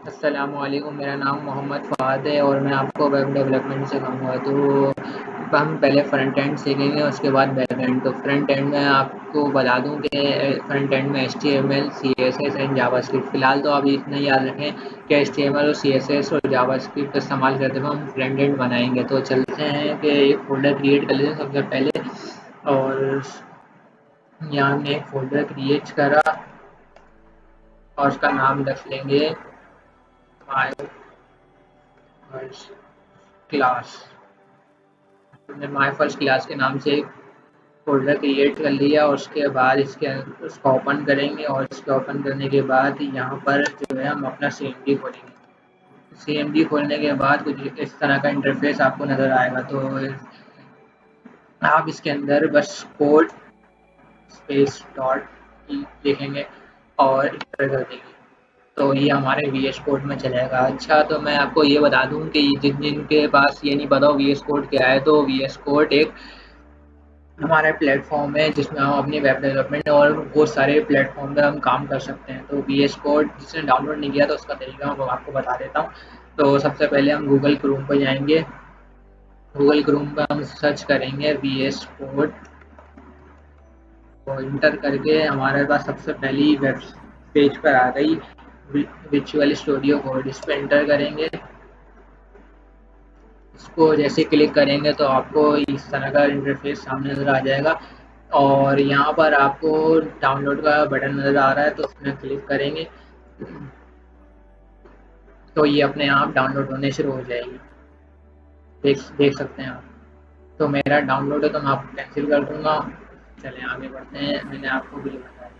अस्सलामुअलैकुम, मेरा नाम मोहम्मद फ़ाहद है और मैं आपको वेब डेवलपमेंट सिखाऊँगा। तो हम पहले फ्रंट एंड सीखेंगे, उसके बाद बैक एंड। तो फ्रंट एंड में आपको बता दूँ कि फ्रंट एंड में एचटीएमएल, सीएसएस एंड जावास्क्रिप्ट। फ़िलहाल तो आप इतना याद रखें कि एचटीएमएल और सीएसएस और जावास्क्रिप्ट का इस्तेमाल करते हुए हम फ्रंट एंड बनाएँगे। तो चलते हैं कि एक फ़ोल्डर क्रिएट कर लेते हैं सबसे पहले। और यहाँ हमने एक फ़ोल्डर क्रिएट करा और उसका नाम रख लेंगे माय फर्स्ट क्लास। हमने माय फर्स्ट क्लास के नाम से एक फ़ोल्डर क्रिएट कर लिया और उसके बाद उसको ओपन करेंगे और इसको ओपन करने के बाद यहाँ पर जो है हम अपना सीएमडी खोलेंगे। सीएमडी खोलने के बाद कुछ इस तरह का इंटरफेस आपको नज़र आएगा। तो आप इसके अंदर बस कोड स्पेस डॉट लिखेंगे और इंटर कर देंगे। तो ये हमारे वीएस कोड में चलेगा। अच्छा, तो मैं आपको ये बता दूं कि जिन जिनके पास ये नहीं पता वीएस कोड क्या है, तो वीएस कोड एक हमारा प्लेटफॉर्म है जिसमें हम अपनी वेब डेवलपमेंट और बहुत सारे प्लेटफॉर्म पे हम काम कर सकते हैं। तो वीएस कोड जिसने डाउनलोड नहीं किया तो उसका तरीका मैं आपको बता देता हूँ। तो सबसे पहले हम गूगल क्रोम पर जाएंगे। गूगल क्रोम पर हम सर्च करेंगे वीएस कोड और इंटर करके हमारे पास सबसे पहली वेब पेज पर आ गई विजुअल स्टूडियो कोड। इस पर इंटर करेंगे। इसको जैसे क्लिक करेंगे तो आपको इस तरह का इंटरफेस सामने नज़र आ जाएगा और यहाँ पर आपको डाउनलोड का बटन नज़र आ रहा है, तो उसमें क्लिक करेंगे तो ये अपने आप डाउनलोड होने शुरू हो जाएगी। देख देख सकते हैं आप। तो मेरा डाउनलोड है तो मैं आपको कैंसिल कर दूंगा। चलें आगे बढ़ते हैं, मैंने आपको भी बता दिया।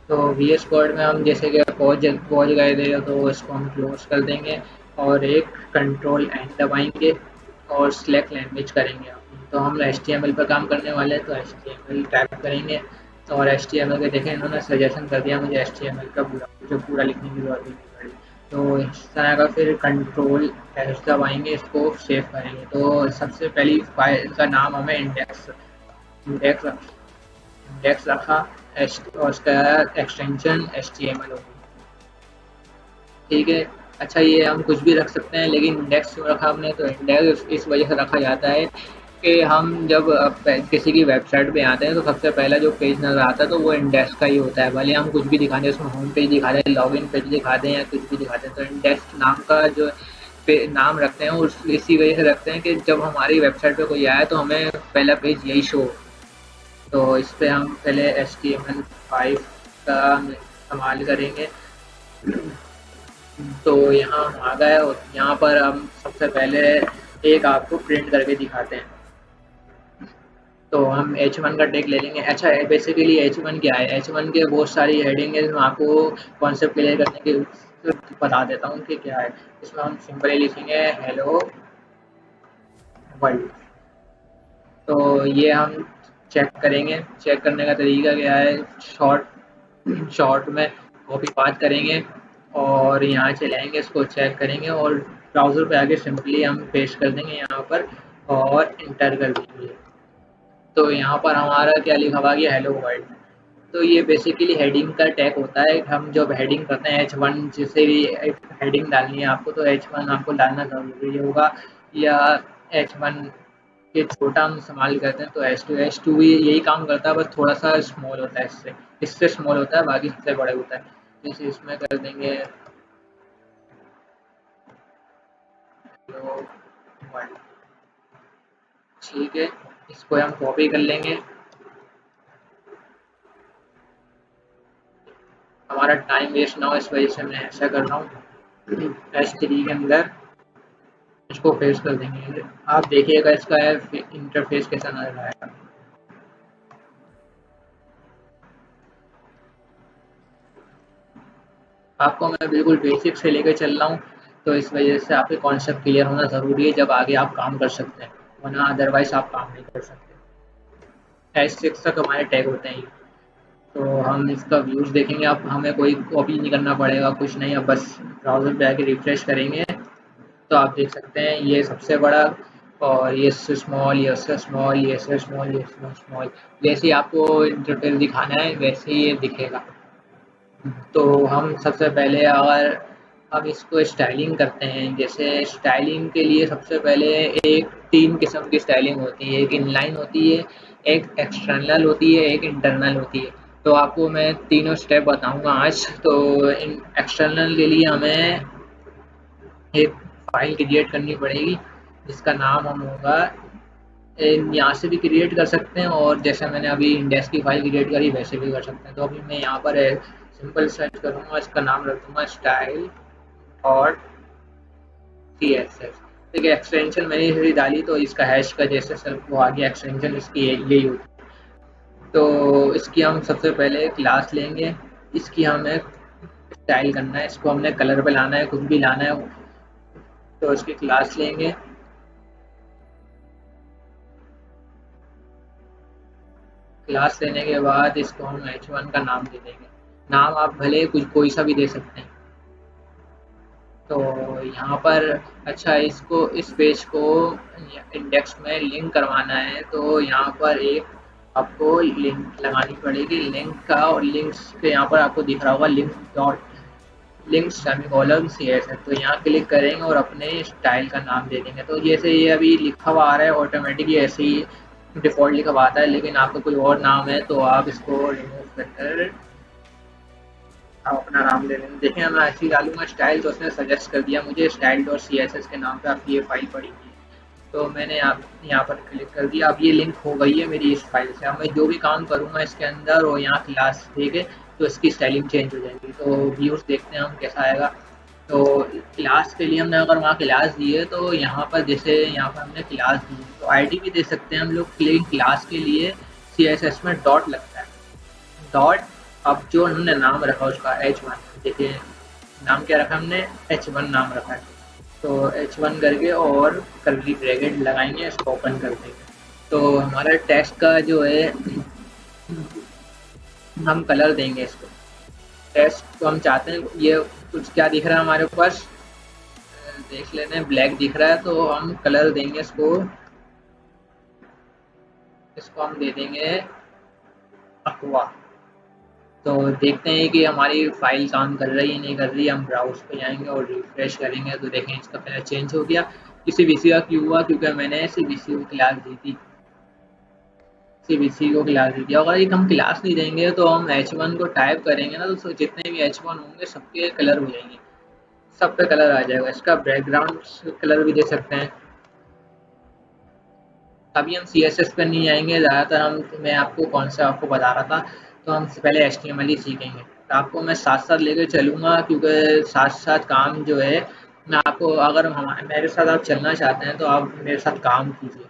तो वी एस कोड में हम जैसे कि पहुँच गए थे तो इसको हम क्लोज कर देंगे और एक कंट्रोल एंड दबाएंगे और सिलेक्ट लैंग्वेज करेंगे। तो हम एच टी एम एल पर काम करने वाले हैं तो H T M L type करेंगे। और एच टी एम एल के देखें इन्होंने सजेशन कर दिया मुझे एच टी एम एल का पूरा लिखने की जरूरत नहीं पड़ी। तो इस तरह का फिर कंट्रोल एच दबाएंगे, इसको सेव करेंगे। तो सबसे पहली फाइल का नाम हमें इंडेक्स इंडेक्स इंडेक्स रखा और उसका extension H T M L होगी। ठीक है। अच्छा, ये हम कुछ भी रख सकते हैं लेकिन इंडेक्स क्यों रखा हमने, तो इंडेक्स इस वजह से रखा जाता है कि हम जब किसी की वेबसाइट पे आते हैं तो सबसे पहला जो पेज नज़र आता है तो वो इंडेक्स का ही होता है। भले हम कुछ भी दिखा दें, उसमें होम पेज दिखा दें, लॉगिन पेज दिखा दें या कुछ भी दिखा दें, तो इंडेक्स नाम का जो नाम रखते हैं उस इसी वजह से रखते हैं कि जब हमारी वेबसाइट पे कोई आए तो हमें पहला पेज यही शो। तो इस पे हम पहले HTML5 का इस्तेमाल करेंगे। तो यहाँ हम आ गए और यहाँ पर हम सबसे पहले एक आपको प्रिंट करके दिखाते हैं। तो हम H1 का टैग ले लेंगे। अच्छा, बेसिकली H1 क्या है? H1 के बहुत सारी हेडिंग है, मैं आपको कॉन्सेप्ट क्लियर करने के बता देता हूँ कि क्या है। इसमें हम सिंपली लिखेंगे हेलो वर्ल्ड। तो ये हम चेक करेंगे। चेक करने का तरीका क्या है? शॉर्ट में कॉपी पाथ करेंगे और यहाँ चलाएंगे, इसको चेक करेंगे और ब्राउज़र पे आके सिंपली हम पेस्ट कर देंगे यहाँ पर और इंटर कर देंगे। तो यहाँ पर हमारा क्या लिखा हुआ है, हेलो वर्ल्ड। तो ये बेसिकली हेडिंग का टैग होता है। हम जब हेडिंग करते हैं H1 जिसे भी हेडिंग डालनी है आपको, तो H1 आपको डालना ज़रूरी होगा। या H1 के छोटा हम इस्तेमाल करते हैं तो H2 भी यही काम करता है, बस थोड़ा सा स्मॉल होता है, इससे स्मॉल होता है, बाकी सबसे बड़ा होता है। जैसे इसमें कर देंगे हेलो वर्ल्ड। ठीक है, इसको हम कॉपी कर लेंगे। हमारा टाइम वेस्ट ना हो इस वजह से मैं ऐसा कर रहा हूँ। H3 के अंदर इसको पेस्ट कर देंगे। आप देखिएगा इसका इंटरफेस कैसा नजर आएगा। आपको मैं बिल्कुल बेसिक से लेकर चल रहा हूँ, तो इस वजह से आपके कॉन्सेप्ट क्लियर होना ज़रूरी है जब आगे आप काम कर सकते हैं, वरना अदरवाइज आप काम नहीं कर सकते। H6 तक हमारे टैग होते हैं। तो हम इसका व्यूज़ देखेंगे। आप हमें कोई कॉपी नहीं करना पड़ेगा, कुछ नहीं। अब बस ब्राउज़र पे आके रिफ्रेश करेंगे तो आप देख सकते हैं ये सबसे बड़ा और ये स्मॉल, ये स्मॉल, ये स्मॉल, ये स्मॉल, जैसे ही आपको डिटेल दिखाना है वैसे ही ये दिखेगा। तो हम सबसे पहले अगर हम इसको स्टाइलिंग करते हैं, जैसे स्टाइलिंग के लिए सबसे पहले एक 3 किस्म की स्टाइलिंग होती है, एक इनलाइन होती है, एक एक्सटर्नल होती है, एक इंटरनल होती है। तो आपको मैं तीनों स्टेप बताऊंगा आज। तो इन एक्सटर्नल के लिए हमें एक फाइल क्रिएट करनी पड़ेगी जिसका नाम हम होगा, यहाँ से भी क्रिएट कर सकते हैं और जैसे मैंने अभी इंडेक्स की फाइल क्रिएट करी वैसे भी कर सकते हैं। तो अभी मैं यहाँ पर सिंपल सर्च करूँगा, इसका नाम रख दूँगा स्टाइल और CSS। ठीक है, एक्सटेंशन मैंने इसे डाली तो इसका हैश का जैसे सर वो आ गया एक्सटेंशन, इसकी यही होती है। तो इसकी हम सबसे पहले क्लास लेंगे, इसकी हमें स्टाइल करना है, इसको हमने कलर पे लाना है, कुछ भी लाना है। तो इसकी क्लास लेंगे, क्लास लेने के बाद इसको हम H1 का नाम दे देंगे। नाम आप भले कुछ कोई सा भी दे सकते हैं। तो यहाँ पर अच्छा, इसको इस पेज को इंडेक्स में लिंक करवाना है तो यहाँ पर एक आपको लिंक लगानी पड़ेगी लिंक का, और लिंक्स पे यहाँ पर आपको दिख रहा होगा link dot link semicolon CSS। तो यहाँ क्लिक करेंगे और अपने स्टाइल का नाम दे देंगे। तो जैसे ये अभी लिखा हुआ आ रहा है ऑटोमेटिकली ऐसे ही डिफ़ॉल्ट लिखा हुआ आता है, लेकिन आपका कोई और नाम है तो आप इसको रिमूव कर आप अपना नाम ले लेंगे। देखें मैं ऐसे ही डालूंगा स्टाइल, तो उसने सजेस्ट कर दिया मुझे स्टाइल डॉट CSS के नाम पे आपकी ये फाइल पड़ी हुई है। तो मैंने आप यहाँ पर क्लिक कर दिया, अब ये लिंक हो गई है मेरी इस फाइल से। अब मैं जो भी काम करूँगा इसके अंदर और यहाँ क्लास देके तो इसकी स्टाइलिंग चेंज हो जाएगी। तो व्यूज़ देखते हैं हम कैसा आएगा। तो क्लास के लिए हमने अगर वहाँ क्लास दी है तो यहाँ पर जैसे यहाँ पर हमने क्लास दी है तो आईडी भी दे सकते हैं हम लोग, लेकिन क्लास के लिए CSS में डॉट लगता है। डॉट, अब जो हमने नाम रखा उसका H1, देखिए नाम क्या रखा हमने, H1 नाम रखा है। तो H1 करके और कर्ली ब्रैकेट लगाएंगे, इसको ओपन कर देंगे। तो हमारा टेक्स्ट का जो है हम कलर देंगे इसको। टेक्स्ट तो हम चाहते हैं ये कुछ क्या दिख रहा है हमारे पास, देख लेते हैं, ब्लैक दिख रहा है तो हम कलर देंगे इसको, इसको हम दे देंगे अक्वा। तो देखते हैं कि हमारी फाइल काम कर रही है नहीं कर रही है। हम ब्राउज पे जाएंगे और रिफ्रेश करेंगे तो देखें इसका पहले चेंज हो गया। CBC का क्यों हुआ, क्योंकि मैंने CBC को क्लास दी थी, CBC को क्लास दी थी। अगर एक हम क्लास नहीं देंगे तो हम H1 को टाइप करेंगे ना तो जितने भी H1 होंगे सबके कलर हो जाएंगे, सब पे कलर आ जाएगा। इसका बैकग्राउंड कलर भी दे सकते हैं। अभी हम CSS पे नहीं आएंगे ज़्यादातर, हम मैं आपको कौन सा आपको बता रहा था, तो हम पहले HTML ही सीखेंगे। तो आपको मैं साथ साथ लेकर चलूँगा क्योंकि साथ साथ काम जो है मैं आपको, अगर हम मेरे साथ आप चलना चाहते हैं तो आप मेरे साथ काम कीजिए।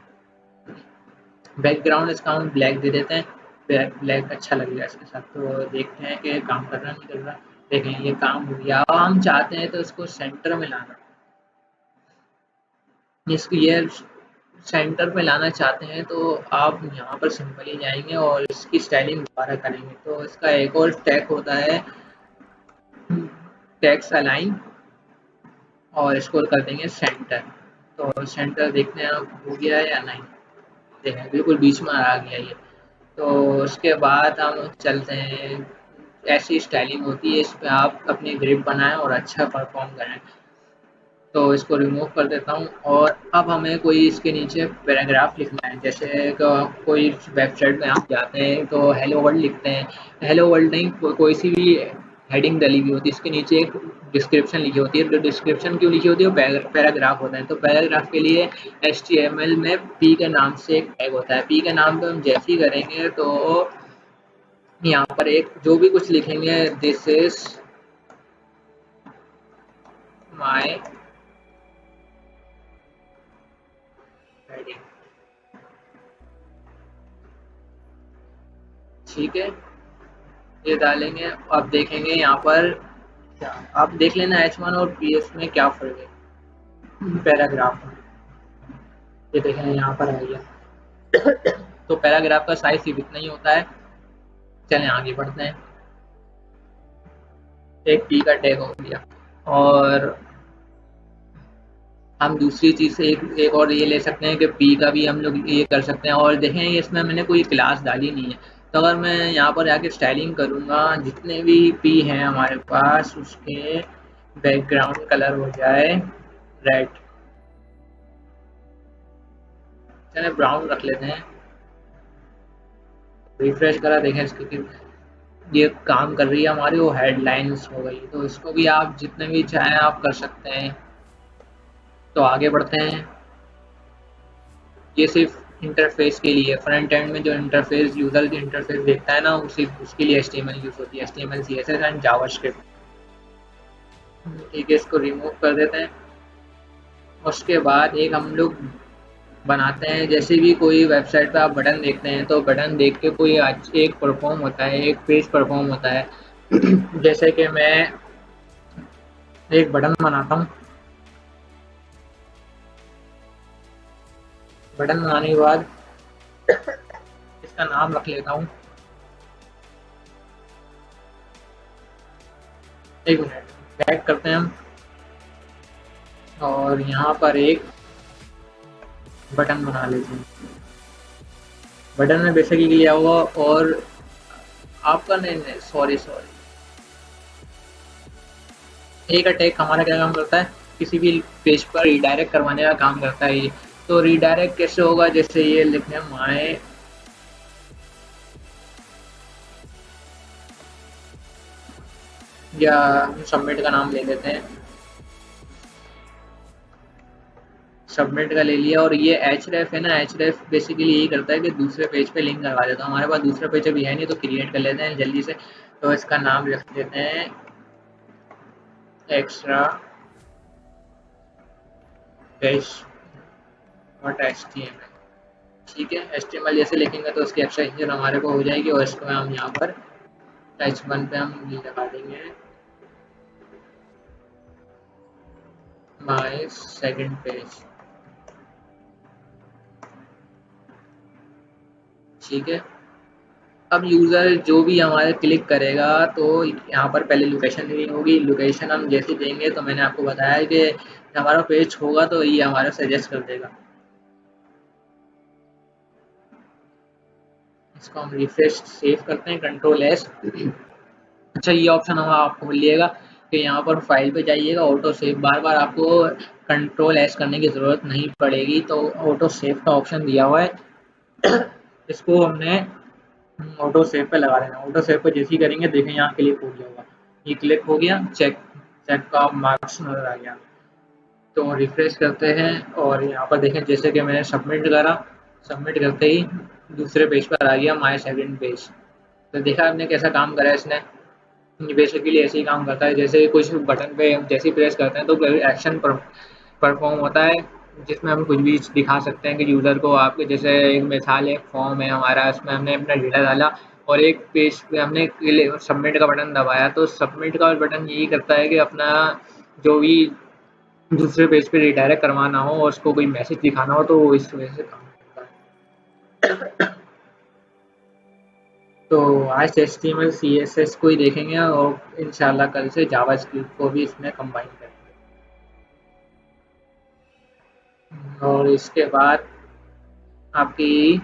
बैकग्राउंड इसका हम ब्लैक दे देते हैं, ब्लैक ब्लैक अच्छा लगेगा इसके साथ। तो देखते हैं कि काम कर रहा नहीं कर रहा। देखें ये काम हो गया। अब हम चाहते हैं तो इसको सेंटर में लाना, इसको ये सेंटर पे लाना चाहते हैं तो आप यहाँ पर सिंपली जाएंगे और इसकी स्टाइलिंग दोबारा करेंगे। तो इसका एक और टैग होता है टेक्स्ट अलाइन, और इसको कर देंगे सेंटर। तो सेंटर देखते हैं अब हो गया है या नहीं, देखें बिल्कुल बीच में आ गया ये। तो उसके बाद हम चलते हैं, ऐसी स्टाइलिंग होती है, इस पर आप अपनी ग्रिप बनाएं और अच्छा परफॉर्म करें। तो इसको रिमूव कर देता हूँ और अब हमें कोई इसके नीचे पैराग्राफ लिखना है। जैसे कोई वेबसाइट में आप जाते हैं तो हेलो वर्ल्ड लिखते हैं, हेलो वर्ल्ड नहीं कोई सी भी हेडिंग डली हुई होती है, इसके नीचे एक डिस्क्रिप्शन लिखी होती है। तो डिस्क्रिप्शन क्यों लिखी होती है, वो पैराग्राफ होता है। तो पैराग्राफ के लिए HTML में पी के नाम से एक टैग होता है। पी के नाम पे हम जैसे ही करेंगे तो यहाँ पर एक जो भी कुछ लिखेंगे, दिस इज माई हेडिंग, ठीक है, ये डालेंगे। आप देखेंगे यहाँ पर क्या, आप देख लेना H1 और PS में क्या फ़र्क है पैराग्राफ में। ये देखें यहाँ पर आ गया। तो पैराग्राफ का साइज सिर्फ इतना ही होता है। चलें आगे बढ़ते हैं। एक पी का टैग हो गया और हम दूसरी चीज़ से एक एक और ये ले सकते हैं कि पी का भी हम लोग ये कर सकते हैं। और देखें इसमें मैंने कोई क्लास डाली नहीं है, तो अगर मैं यहाँ पर आके स्टाइलिंग करूँगा, जितने भी पी हैं हमारे पास उसके बैकग्राउंड कलर हो जाए रेड, चले ब्राउन रख लेते हैं। रिफ्रेश करा, देखें इसकी ये काम कर रही है हमारी, वो हेडलाइंस हो गई। तो इसको भी आप जितने भी चाहें आप कर सकते हैं। तो आगे बढ़ते हैं। ये सिर्फ इंटरफेस के लिए, फ्रंट एंड में जो इंटरफेस यूजर की इंटरफेस देखता है ना, उसी उसके लिए HTML यूज होती है, HTML CSS एंड जावास्क्रिप्ट। ठीक है, इसको रिमूव कर देते हैं। उसके बाद एक हम लोग बनाते हैं, जैसे भी कोई वेबसाइट पे आप बटन देखते हैं तो बटन देख के कोई एक परफॉर्म होता है, एक पेज परफॉर्म होता है। जैसे कि मैं एक बटन बनाता हूँ। बटन बनाने के बाद इसका नाम रख लेता हूँ, एक मिनट बैक करते हैं हम, और यहाँ पर एक बटन बना लेते हैं। बटन में बेसिकली लिया हुआ, और आपका नहीं, सॉरी सॉरी, एक अटैक हमारा क्या काम करता है, किसी भी पेज पर रिडायरेक्ट करवाने का काम करता है ये। तो रिडायरेक्ट कैसे होगा, जैसे ये लिखने माय या हम सबमिट का नाम ले लेते हैं, सबमिट का ले लिया। और ये href है ना, href बेसिकली यही करता है कि दूसरे पेज पे लिंक करवा देता है। हमारे पास दूसरा पेज अभी है नहीं, तो क्रिएट कर लेते हैं जल्दी से। तो इसका नाम रख देते हैं एक्स्ट्रा पेज डॉट HTML। ठीक है, HTML जैसे लिखेंगे तो उसकी एक्सटेंशन हमारे को हो जाएगी, और इसको हम यहाँ पर H1 पे हम लगा देंगे माय सेकंड पेज। ठीक है, अब यूज़र जो भी हमारे क्लिक करेगा तो यहाँ पर पहले लोकेशन देनी होगी। लोकेशन हम जैसे देंगे, तो मैंने आपको बताया कि हमारा पेज होगा तो ये हमारा सजेस्ट कर देगा। इसको हम रिफ्रेश सेव करते हैं, कंट्रोल S। अच्छा, ये ऑप्शन हम आपको मिलिएगा कि यहाँ पर फाइल पे जाइएगा, ऑटो सेव, बार बार आपको कंट्रोल S करने की ज़रूरत नहीं पड़ेगी। तो ऑटो सेव का ऑप्शन दिया हुआ है, इसको हमने ऑटो सेव पे लगा देना। ऑटो सेव पे जैसे ही करेंगे, देखें यहाँ क्लिक हो गया होगा, ये क्लिक हो गया, चेक चेक का मार्क्स नजर आ गया। तो रिफ्रेश करते हैं, और यहाँ पर देखें जैसे कि मैंने सबमिट करा, सबमिट करते ही दूसरे पेज पर आ गया माय सेकंड पेज। तो देखा आपने कैसा काम करा है इसने। बेसिकली ऐसे ही काम करता है, जैसे कुछ बटन पे जैसे ही प्रेस करते हैं तो एक्शन परफॉर्म होता है, जिसमें हम कुछ भी दिखा सकते हैं कि यूज़र को। आपके जैसे एक मिसाल, एक फॉर्म है हमारा, उसमें हमने अपना डेटा डाला, और एक पेज पे हमने सबमिट का बटन दबाया। तो सबमिट का बटन यही करता है कि अपना जो भी दूसरे पेज पे रिडायरेक्ट करवाना हो और उसको कोई मैसेज दिखाना हो, तो वो इस वजह से काम करता है। तो आज HTML CSS को ही देखेंगे, और इंशाल्लाह कल से जावास्क्रिप्ट को भी इसमें कंबाइन करेंगे। और इसके बाद आपकी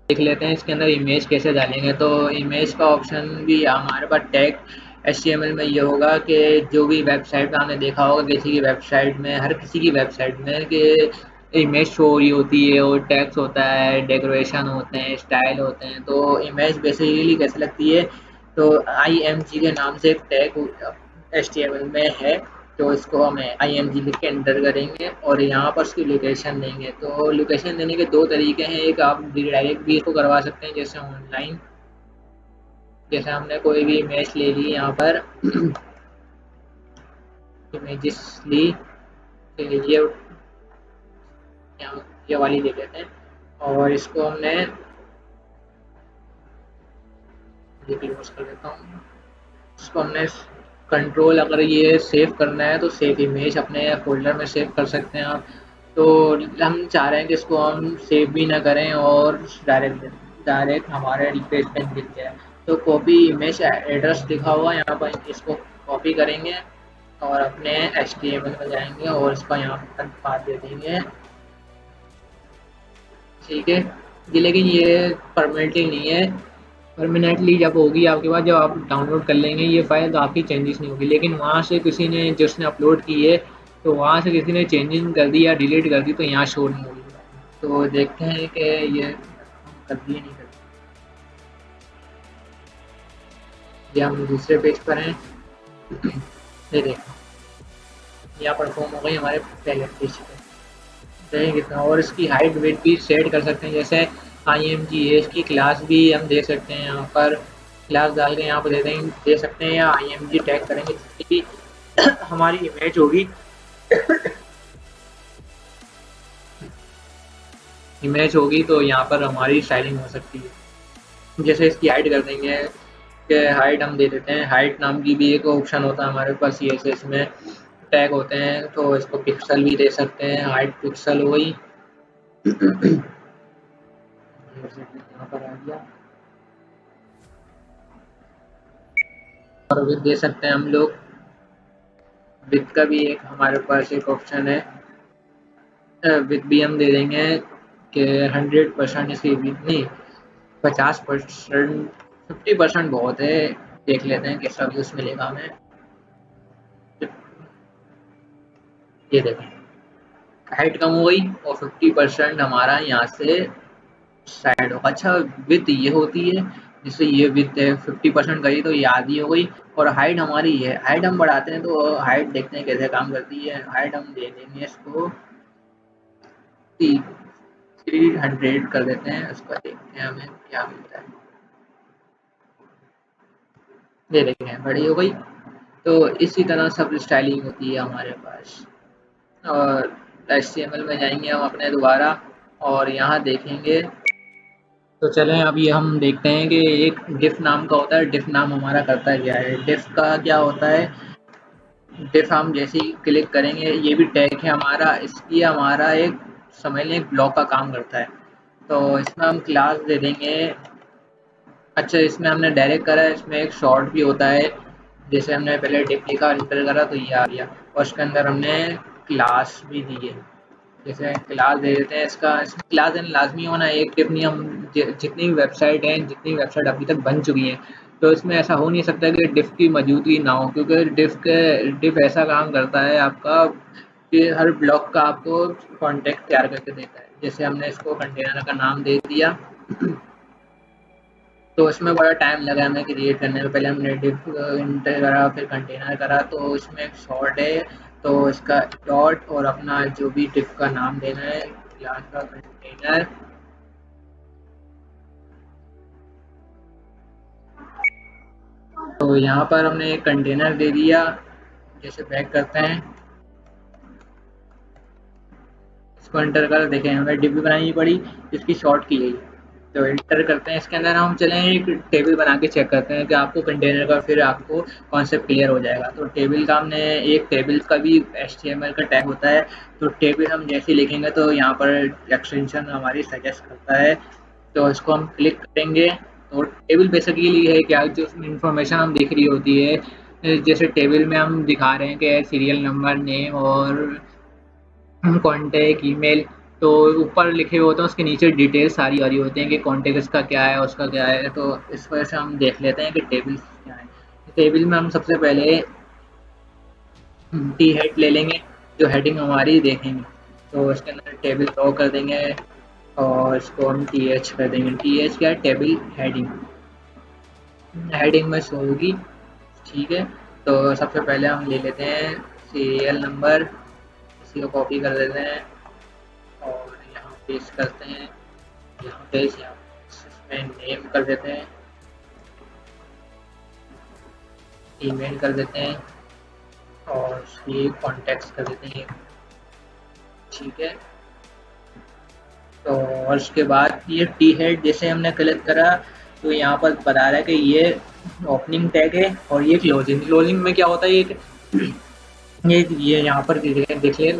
देख लेते हैं इसके अंदर इमेज कैसे डालेंगे। तो इमेज का ऑप्शन भी हमारे पास टैग HTML में ये होगा कि जो भी वेबसाइट आपने देखा होगा, किसी की वेबसाइट में, हर किसी की वेबसाइट में कि इमेज शो हो रही होती है, और टैग्स होता है, डेकोरेशन होते हैं, स्टाइल होते हैं। तो इमेज बेसिकली कैसे लगती है, तो IMG के नाम से एक टैग HTML में है। तो इसको हम IMG लिख के एंटर करेंगे, और यहाँ पर उसकी लोकेशन देंगे। तो लोकेशन देने के दो तरीके हैं, एक आप डायरेक्ट भी इसको करवा सकते हैं, जैसे ऑनलाइन, जैसे हमने कोई भी इमेज ले ली यहाँ पर, इमेजेस ली, तो ये वाली ले लेते हैं, और इसको हमने क्लोज कर देता हूँ। इसको हमने कंट्रोल, अगर ये सेव करना है तो सेव इमेज अपने फोल्डर में सेव कर सकते हैं आप। तो हम चाह रहे हैं कि इसको हम सेव भी ना करें, और डायरेक्ट हमारे पेज पे लिख जाए। तो कॉपी इमेज एड्रेस लिखा हुआ यहाँ पर, इसको कॉपी करेंगे और अपने HTML में जाएंगे और इसका यहाँ पर पाथ दे देंगे, ठीक है। ये लेकिन ये परमानेंटली नहीं है, परमानेंटली जब होगी आपके पास, जब आप डाउनलोड कर लेंगे ये फाइल तो आपकी चेंजेस नहीं होगी, लेकिन वहाँ से किसी ने जिसने अपलोड की है तो वहाँ से किसी ने चेंजिंग कर दी या डिलीट कर दी तो यहाँ शो नहीं होगी। तो देखते हैं कि ये कर दिए नहीं कर दिए। हम दूसरे पेज पर हैं, ये देखो यहाँ पर फॉर्म हो गई हमारे पहले पेज पे, देखिए कितना। और इसकी हाइट वेट भी सेट कर सकते हैं, जैसे IMG की क्लास भी हम दे सकते हैं, यहाँ पर क्लास डाल के यहाँ पर दे सकते हैं, या IMG टैग करेंगे जितनी भी हमारी इमेज होगी तो यहाँ पर हमारी स्टाइलिंग हो सकती है। जैसे इसकी हाइट कर देंगे कि हाइट हम दे देते हैं, हाइट नाम की भी एक ऑप्शन होता है हमारे पास CSS में, टैग होते हैं, तो इसको पिक्सल भी दे सकते हैं, हाइट पिक्सल हो गई। यहाँ पर आ गया, और विथ दे सकते हैं हम लोग, विथ का भी एक हमारे पास एक ऑप्शन है, विथ भी हम दे देंगे कि 100% इसकी विथ नहीं, 50%, 50% बहुत है, देख लेते हैं कैसा व्यूज मिलेगा हमें। ये देखें हाइट कम हो गई और 50% हमारा यहाँ से साइड होगा। अच्छा विथ ये होती है, जैसे ये विथ है 50% करी तो ये आधी हो गई, और हाइट हमारी है, हाइट हम बढ़ाते हैं तो हाइट देखते हैं कैसे काम करती है। हाइट हम दे देंगे इसको 300 कर देते हैं, उसका देखते हैं हमें क्या मिलता है। ये देखें बड़ी हो गई। तो इसी तरह सब स्टाइलिंग होती है हमारे पास। और HTML में जाएंगे हम अपने दोबारा और यहाँ देखेंगे, तो चलें अभी हम देखते हैं कि एक डिफ नाम का होता है। डिफ नाम हमारा करता क्या है, डिफ का क्या होता है। डिफ हम जैसे ही क्लिक करेंगे, ये भी टैग है हमारा, इसकी हमारा एक समझ लें एक ब्लॉक का काम करता है। तो इसमें हम क्लास दे देंगे, अच्छा इसमें हमने डायरेक्ट करा है, इसमें एक शॉर्ट भी होता है, जैसे हमने पहले डिफ लिखा इंटर करा तो ये आ गया, और उसके अंदर हमने क्लास भी दी है, जैसे क्लास दे देते हैं। इसमें क्लास देना लाजमी होना है। एक डिफ नहीं, हम जितनी भी वेबसाइट हैं, जितनी वेबसाइट अभी तक बन चुकी हैं, तो इसमें ऐसा हो नहीं सकता कि डिफ की मौजूदगी ना हो, क्योंकि डिफ ऐसा काम करता है आपका कि हर ब्लॉक का आपको कॉन्टेक्ट तैयार करके देता है। जैसे हमने इसको कंटेनर का नाम दे दिया तो इसमें बड़ा टाइम लगा हमें क्रिएट करने में। पहले हमने डिफ इंटर करा, फिर कंटेनर करा, तो इसमें एक शॉर्ट है, तो इसका डॉट और अपना जो भी डिफ का नाम देना है, क्लास का कंटेनर, तो यहाँ पर हमने एक कंटेनर दे दिया। जैसे बैक करते हैं, इसको एंटर कर, देखें हमें डिफ बनानी पड़ी, इसकी शॉर्ट की गई, तो एंटर करते हैं। इसके अंदर हम चलें एक टेबल बना के चेक करते हैं कि आपको कंटेनर का फिर आपको कॉन्सेप्ट क्लियर हो जाएगा। तो टेबल का हमने एक टेबल का भी HTML का टैग होता है, तो टेबल हम जैसे लिखेंगे तो यहाँ पर एक्सटेंशन हमारी सजेस्ट करता है, तो इसको हम क्लिक करेंगे। तो टेबल बेसिकली है क्या, जो इन्फॉर्मेशन हम दिख रही होती है, जैसे टेबल में हम दिखा रहे हैं कि सीरियल नंबर, नेम और कॉन्टैक्ट, ईमेल, तो ऊपर लिखे हुए होते हैं, उसके नीचे डिटेल सारी आ रही होती हैं कि कॉन्टैक्ट इसका क्या है, उसका क्या है। तो इस वजह से हम देख लेते हैं कि टेबल क्या है। टेबल में हम सबसे पहले टी हेड ले लेंगे, जो हेडिंग हमारी देखेंगे, तो उसके अंदर टेबल ड्रॉ कर देंगे और इसको हम TH कर देंगे। TH क्या है, टेबल हेडिंग, हेडिंग में शो होगी, ठीक है। तो सबसे पहले हम ले लेते हैं सीरियल नंबर, इसी को कॉपी कर देते हैं और यहाँ पेस्ट करते हैं, यहाँ पेस्ट, यहाँ इसमें नेम कर देते हैं, ईमेल कर देते हैं और उसकी कॉन्टैक्ट्स कर देते हैं, ठीक है। तो और उसके बाद ये टी हेड जैसे हमने क्लिक करा तो यहाँ पर बता रहा है कि ये ओपनिंग टैग है और ये क्लोजिंग में क्या होता है, ये यहाँ पर देखिए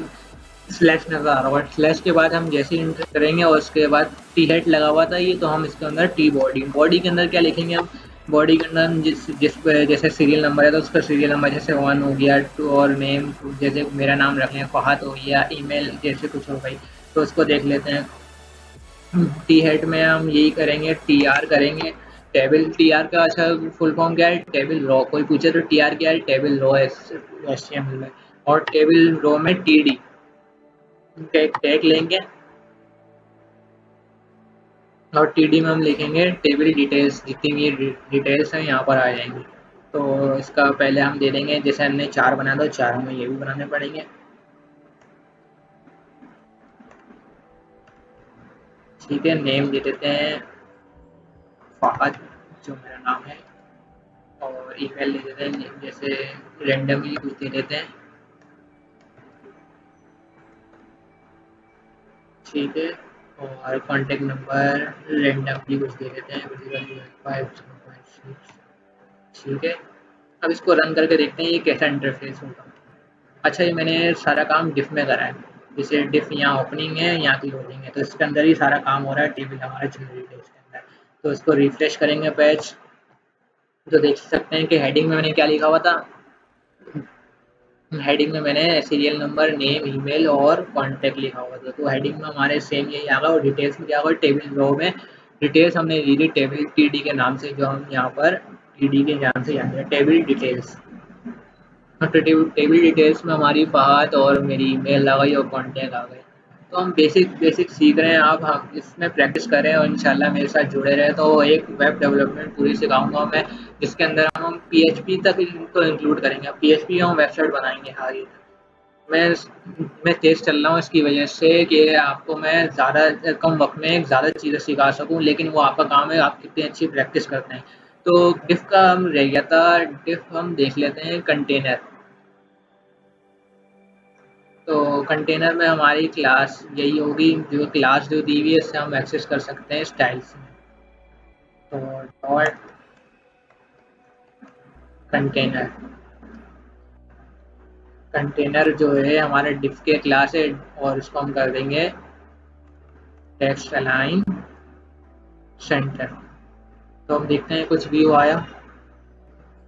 स्लैश नज़र आ रहा है। स्लैश के बाद हम जैसे ही इंटर करेंगे और उसके बाद टी हेड लगा हुआ था ये, तो हम इसके अंदर टी बॉडी के अंदर क्या लिखेंगे, हम बॉडी के अंदर हम जिस जिस जैसे सीरियल नंबर है तो उसका सीरियल नंबर जैसे 1 हो गया, 2 और नेम जैसे मेरा नाम रख लें फ़हद हो गया, ईमेल जैसे कुछ हो गई, तो उसको देख लेते हैं। टी हेड में हम यही करेंगे, टी आर करेंगे। टेबल टी आर का अच्छा फुल फॉर्म क्या है? Table raw. कोई पूछे तो टी आर क्या है? टेबल रॉ HTML में। और टेबल रॉ में TD टैग टैग लेंगे, और TD में हम लिखेंगे टेबल डिटेल्स। जितनी भी डिटेल्स हैं यहाँ पर आ जाएंगी। तो इसका पहले हम दे देंगे, जैसे हमने 4 बनाया था, 4 हमें ये भी बनाने पड़ेंगे। ठीक है, नेम दे देते हैं फ़हद, जो मेरा नाम है। और ईमेल दे देते हैं, जैसे रैंडमली कुछ दे देते हैं। ठीक है, और कॉन्टैक्ट नंबर रैंडमली कुछ दे देते हैं, 5056। ठीक है, अब इसको रन करके देखते हैं ये कैसा इंटरफेस होगा। अच्छा, ये मैंने सारा काम डिफ में करा है। जैसे डिफ यहाँ ओपनिंग है, यहाँ क्लोजिंग है, तो इसके अंदर ही सारा काम हो रहा है। टेबल हमारा चल रही है इसके अंदर। तो इसको रिफ्रेश करेंगे पेज, तो देख सकते हैं कि हेडिंग में मैंने क्या लिखा हुआ था। हेडिंग में मैंने सीरियल नंबर, नेम, ईमेल और कॉन्टैक्ट लिखा हुआ था। तो हेडिंग में हमारे सेम यही आ गया, और डिटेल्स में क्या होगा? टेबल रो में डिटेल्स हमने दी थी टेबल TD के नाम से, जो हम यहाँ पर TD के नाम से जानते हैं, टेबल डिटेल्स। तो टेबल डिटेल्स में हमारी फ़हद और मेरी ईमेल आ गई और कॉन्टैक्ट आ गए। तो हम बेसिक बेसिक सीख रहे हैं, आप हम इसमें प्रैक्टिस करें और इंशाल्लाह मेरे साथ जुड़े रहें। तो एक वेब डेवलपमेंट पूरी सिखाऊंगा मैं, जिसके अंदर हम PHP तक इनको इंक्लूड करेंगे। PHP हम वेबसाइट बनाएंगे आगे। मैं मैं तेज़ चल रहा हूँ इसकी वजह से कि आपको मैं ज़्यादा कम वक्त में ज़्यादा चीज़ें सिखा सकूँ, लेकिन वो आपका काम है, आप कितनी अच्छी प्रैक्टिस करते हैं। तो डिफ का हम रह गया था, डिफ हम देख लेते हैं कंटेनर। तो कंटेनर में हमारी क्लास यही होगी, जो क्लास जो दी हुई है इससे हम एक्सेस कर सकते हैं स्टाइल्स में। तो डॉट कंटेनर, कंटेनर जो है हमारे डिफ के क्लास है, और इसको हम कर देंगे टेक्स्ट अलाइन सेंटर। तो हम देखते हैं कुछ व्यू आया?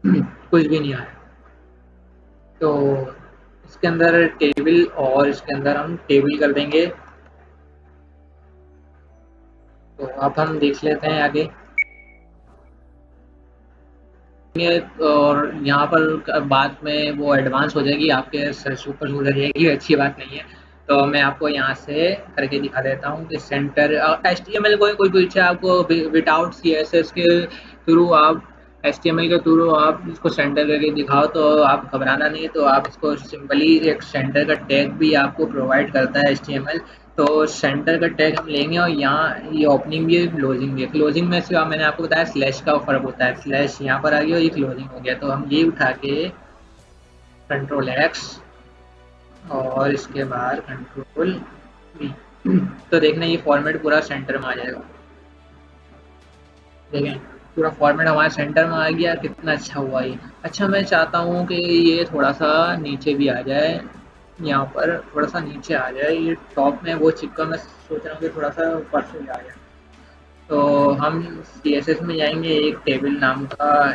कुछ भी नहीं आया। तो इसके अंदर टेबल, और इसके अंदर हम टेबल कर देंगे। तो अब हम देख लेते हैं आगे। और यहाँ पर बाद में वो एडवांस हो जाएगी, आपके सर से ऊपर गुजर जाएगी, अच्छी बात नहीं है। तो मैं आपको यहाँ से करके दिखा देता हूँ कि सेंटर HTML कोई पूछे आपको विदाउट CSS के थ्रू आप HTML के थ्रू आप इसको सेंटर करके दिखाओ, तो आप घबराना नहीं। तो आप इसको सिंपली एक सेंटर का टैग भी आपको प्रोवाइड करता है HTML। तो सेंटर का टैग हम लेंगे, और यहाँ ये ओपनिंग भी है, क्लोजिंग भी है। क्लोजिंग में सिर्फ मैंने आपको बताया स्लैश का फ़र्क होता है, स्लैश यहाँ पर आ गया और ये क्लोजिंग हो गया। तो हम ये उठा के Ctrl+X, और इसके बाद Ctrl+V, तो देखना ये फॉर्मेट पूरा सेंटर में आ जाएगा। देखें, पूरा फॉर्मेट हमारे सेंटर में आ गया, कितना अच्छा हुआ ये। अच्छा, मैं चाहता हूँ कि ये थोड़ा सा नीचे भी आ जाए, यहाँ पर थोड़ा सा नीचे आ जाए, ये टॉप में वो चिपका, मैं सोच रहा हूँ कि थोड़ा सा ऊपर से आ जाए। तो हम CSS में जाएंगे, एक टेबल नाम का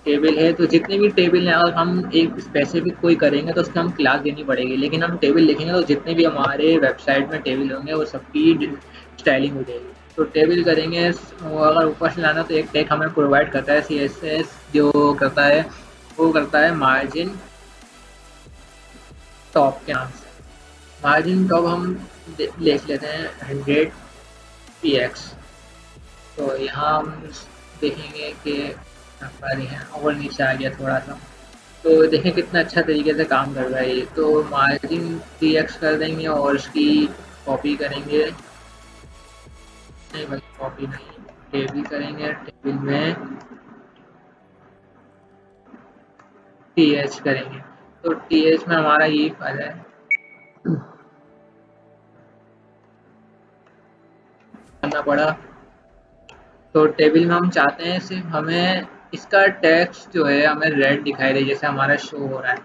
टेबल है। तो जितने भी टेबल हैं, अगर हम एक स्पेसिफिक कोई करेंगे तो उसकी हम क्लास देनी पड़ेगी, लेकिन हम टेबल लिखेंगे तो जितने भी हमारे वेबसाइट में टेबल होंगे वो सबकी स्टाइलिंग हो जाएगी। तो टेबल करेंगे, अगर ऊपर से लाना तो एक टैग हमें प्रोवाइड करता है CSS, जो करता है वो करता है मार्जिन टॉप के नाम से। मार्जिन टॉप हम लिख लेते हैं 100 px। तो यहाँ हम देखेंगे कि नंबर है और नीचे आ गया थोड़ा सा। तो देखें कितना अच्छा तरीके से काम कर रहा है ये। तो मार्जिन 3x कर देंगे, और उसकी कॉपी करेंगे, नहीं बल्कि कॉपी नहीं, टेबल करेंगे, टेबल में TH करेंगे। तो TH में हमारा यही फायदा है, करना पड़ा। तो टेबल में हम चाहते हैं सिर्फ हमें इसका टेक्स्ट जो है हमें रेड दिखाई दे, जैसे हमारा शो हो रहा है।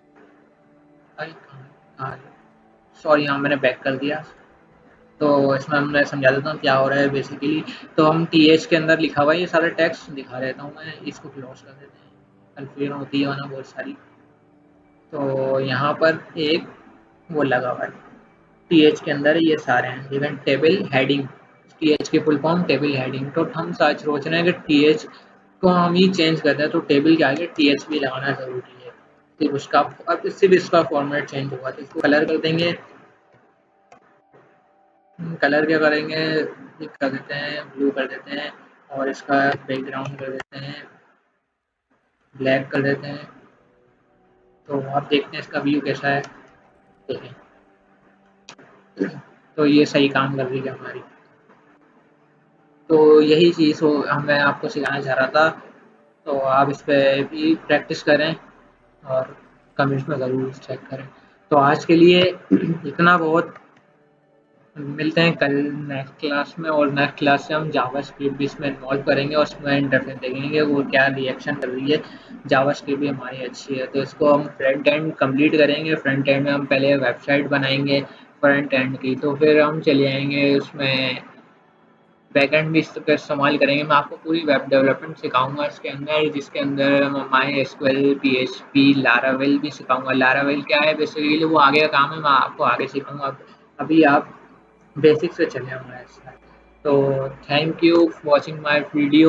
सॉरी, हाँ मैंने बैक कर दिया। तो इसमें मैं समझा देता हूँ क्या हो रहा है बेसिकली। तो हम टीएच के अंदर लिखा हुआ है, ये सारा टेक्स्ट दिखा देता हूँ मैं, इसको क्लोज कर देते हैं, कन्फ्यूजन होती है ना बहुत सारी। तो यहाँ पर एक वो लगा हुआ है, टीएच के अंदर ये सारे हैं, इवन टेबल हेडिंग, टीएच की फुल फॉर्म टेबल हेडिंग। तो हम सोच रहे हैं कि टीएच को हम ही चेंज करते हैं, तो टेबल के आगे टीएच भी लगाना ज़रूरी है। फिर उसका अब इससे भी इसका फॉर्मेट चेंज होगा, तो इसको कलर कर देंगे। कलर क्या करेंगे, ये कर देते हैं ब्लू कर देते हैं, और इसका बैकग्राउंड कर देते हैं ब्लैक कर देते हैं। तो आप देखते हैं इसका व्यू कैसा है, देखें। तो ये सही काम कर रही है हमारी। तो यही चीज़ हो मैं आपको सिखाना चाह रहा था, तो आप इस पे भी प्रैक्टिस करें और कमेंट्स में ज़रूर चेक करें। तो आज के लिए इतना बहुत, मिलते हैं कल नेक्स्ट क्लास में, और नेक्स्ट क्लास से हम जावास्क्रिप्ट भी इसमें इन्वॉल्व करेंगे और उसमें इंटरफेस देखेंगे वो क्या रिएक्शन कर रही है। जावास्क्रिप्ट भी हमारी अच्छी है, तो इसको हम फ्रंट एंड कंप्लीट करेंगे। फ्रंट एंड में हम पहले वेबसाइट बनाएंगे फ्रंट एंड की, तो फिर हम चले जाएंगे उसमें बैकएंड भी इसका इस्तेमाल करेंगे। मैं आपको पूरी वेब डेवलपमेंट सिखाऊंगा इसके अंदर, जिसके अंदर माई एसक्यूएल, पीएचपी, लारावेल भी सिखाऊंगा। लारावेल क्या है बेसिकली, वो आगे का काम है, मैं आपको आगे सिखाऊंगा। अभी आप बेसिक से चले हमारे साथ। तो thank you for watching my video.